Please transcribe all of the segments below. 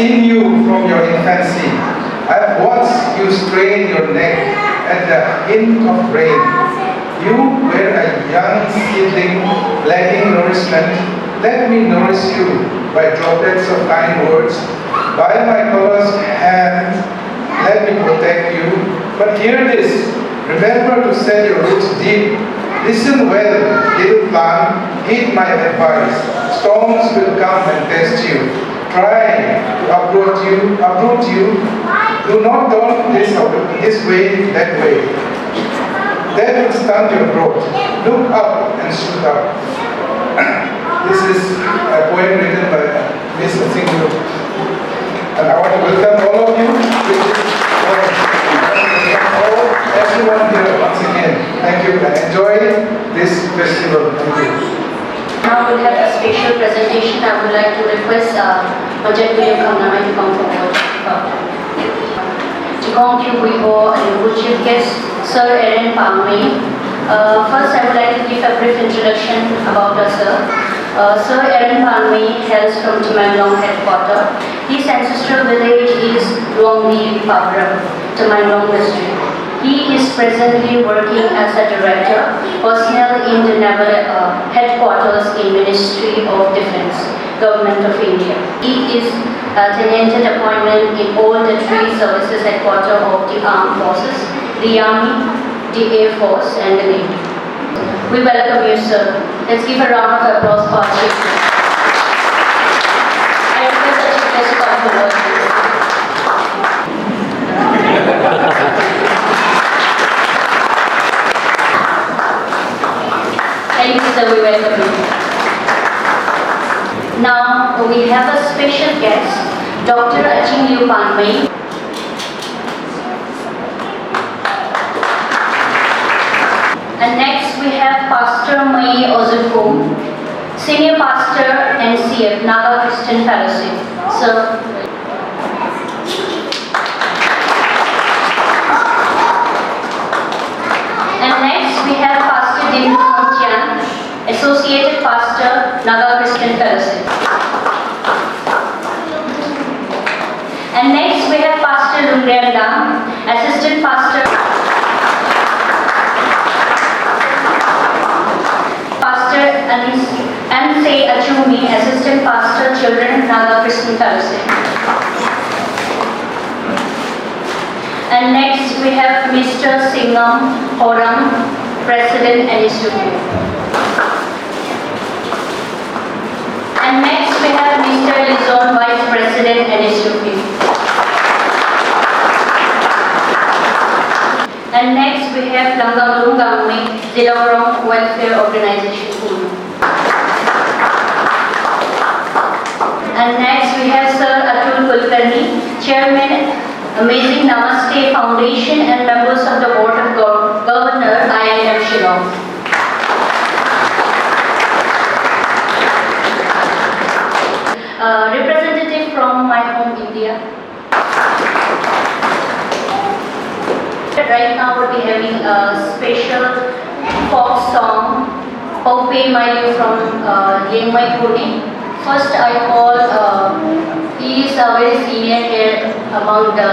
seen you from your infancy. I have watched you strain your neck at the hint of rain. You were a young seedling lacking nourishment. Let me nourish you by droplets of kind words. By my closed hand, let me protect you. But hear this, remember to set your roots deep. Listen well, little plant, heed my advice. Storms will come and test you. Try to uproot you. Do not turn this way, that way. That will stunt your growth. Look up and shoot up. This is a poem written by Miss Widiangliu. And I want to welcome all of you with this poem. Everyone here once again. Thank you and enjoy this festival. Thank you. Now we'll have a special presentation. I would like to request Moderator Nkhamnamai to come forward. Chaga Ngee Liangmai, Chief Guest, Sir Pamei. First, I would like to give a brief introduction about us, sir. Sir Pamei hails from Zeliangrong headquarters. His ancestral village is Widiangliu, Zeliangrong district. He is presently working as a director, personnel in the Naval headquarters in Ministry of Defence, Govt of India. He is tenanted appointment in all the three services headquarters of the armed forces, the army, the air force and the navy. We welcome you, sir. Let's give a round of applause for our chief. I request the chief guest to come forward. Thank you, sir. We welcome you. Now we have a special guest, Dr. Chaga Pamei. And next we have Pastor Maikuiluangdimai, Senior Pastor NCF, Naga Christian Fellowship. Sir. And next we have Pastor Niumei, Associated Pastor, Naga Christian Fellowship. And next we have Pastor Lydia, Assistant Pastor. Pastor Alyson, Assistant Pastor, Children, Naga Christian Fellowship. And next we have Mr. Singham Horam, President NSUP. And next we have Mr. Alyson, Vice President NSUP. And next we have Nkhamnamai, Zeliangrong Welfare Organization, Pune. And next we have Sir Chairman, Amazing Namaste Foundation and members of the Board of Governor, IIM Shillong. Representative from my home, India. Right now we'll be having a special folk song, Pouchunlungbou from Pune. First I call, he is a very senior here among the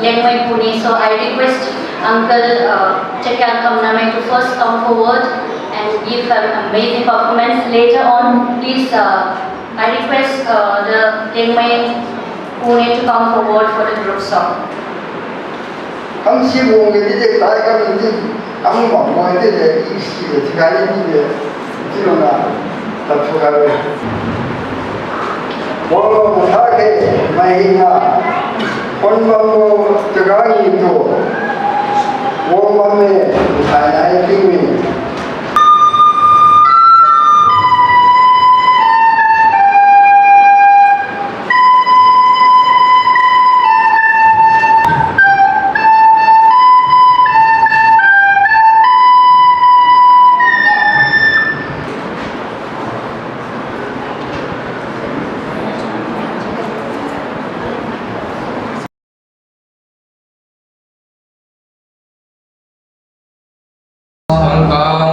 Pune, so I request Uncle Chaga Nkhamnamai to first come forward and give an amazing performance. Later on, please, I request the Pune to come forward for the group song. Angka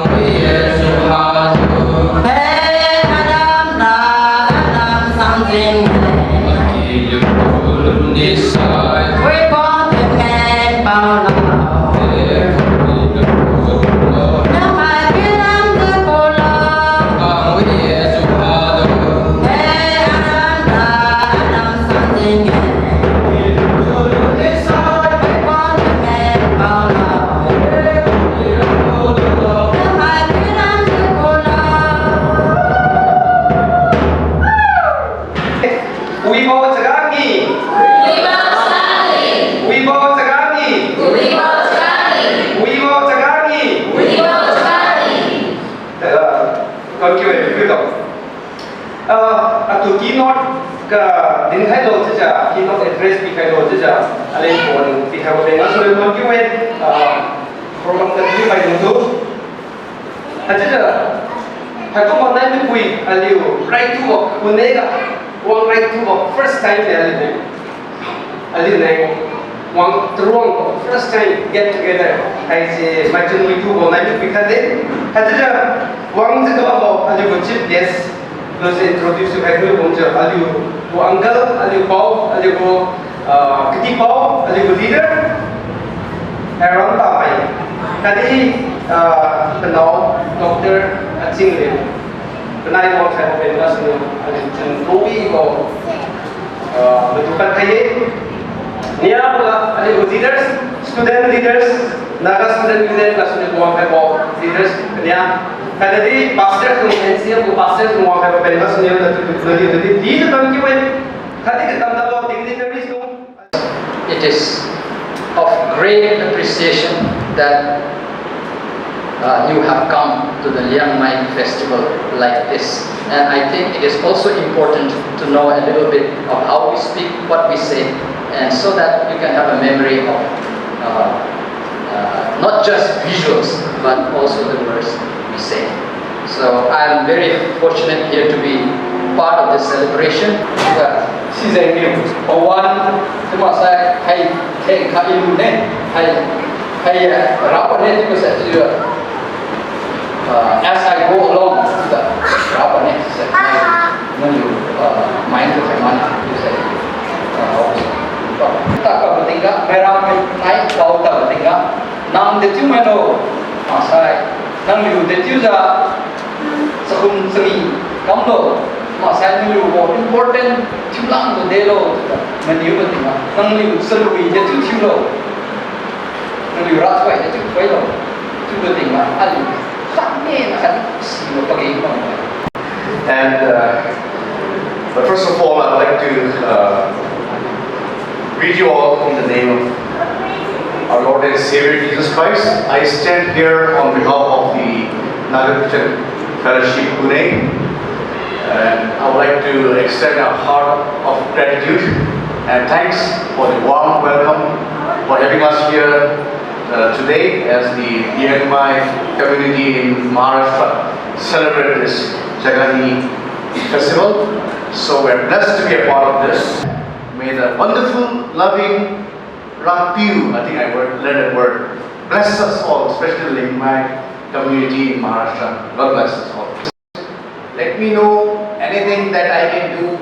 Keynote itu. Atau Keynote ke din khai lo saja, Keynote address di khai lo saja. Alai pun di khai lo so Keynote program tadi mai untuk. Aja hai ko mana ni kui aliu right to work Pune ga one right to work first time aliu nai one truang first time get together hai se macam itu bona ni pikade aja one se ko aliu chief guest terus introduce hai ko bonja aliu ko uncle aliu pau aliu ko kiti pau aliu leader around Pamei tadi kenal Dr. Aking kenal orang saya berbeza semua ada cenderung ko bentukan kaya ni apa ada leaders student leaders Naga student leader kelas ni orang saya leaders ni ada di pastor konferensi aku pastor semua saya berbeza semua ada di dalam kiwan tadi kita tahu dignitaries tu. It is of great appreciation that you have come to the Liangmai festival like this, and I think it is also important to know a little bit of how we speak, what we say, and so that you can have a memory of not just visuals but also the words we say. So I am very fortunate here to be part of this celebration. Zeliangrong, Pawan, cuma saya hai Kaipou ne, hai rapat ne itu saya juga. As I go along the rapat ne, saya menuju main ke mana itu saya. Tak bertingkah, merah naik bau tak bertingkah. Nang detiu meno, saya nang liu detiu za sekun seni kamlo. Saya dulu important tulang tu delo, meniup tu mah. Nang liu selui je tu tulo, nang liu rat kuai je tu kuai lo, tu betul mah. Alu, sampai nak si lo pakai mana? And but first of all, I'd like to greet you all in the name of our Lord and Savior Jesus Christ. I stand here on behalf of the Naga Fellowship Pune. And I would like to extend a heart of gratitude and thanks for the warm welcome for having us here today as the Liangmai community in Maharashtra celebrate this Chaga Ngee festival. So we're blessed to be a part of this. May the wonderful, loving Rapiu, I think I learned that word, bless us all, especially the Liangmai community in Maharashtra. God bless us all. Let me know anything that I can do.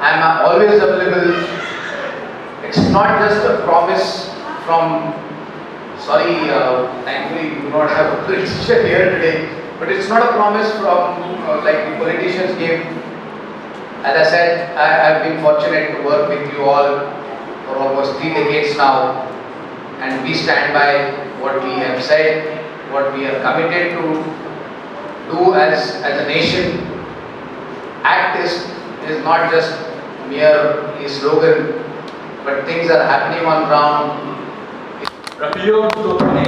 I'm always available. It's not just a promise from, thankfully we do not have a politician here today, but it's not a promise from like the politicians gave. As I said, I have been fortunate to work with you all for almost 3 decades now, and we stand by what we have said, what we are committed to do as a nation. Act is not just mere slogan, but things are happening on ground. Rapio to Pune,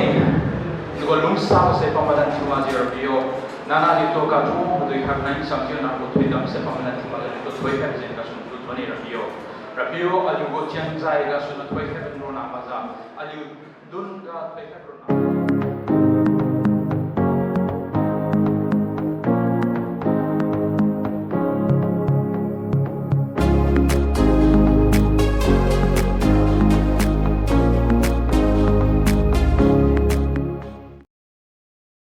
the Lungsa se pamadan Tumazi Rapio, Nana Litoka to the Kaplan Samtion and Putwidam se pamadan to Toy Heaven to 20 Rapio. Rapio, Alugo Tianzai, Gasun, Toy Heaven Rona Maza, Alu Dunga, Toy Heaven.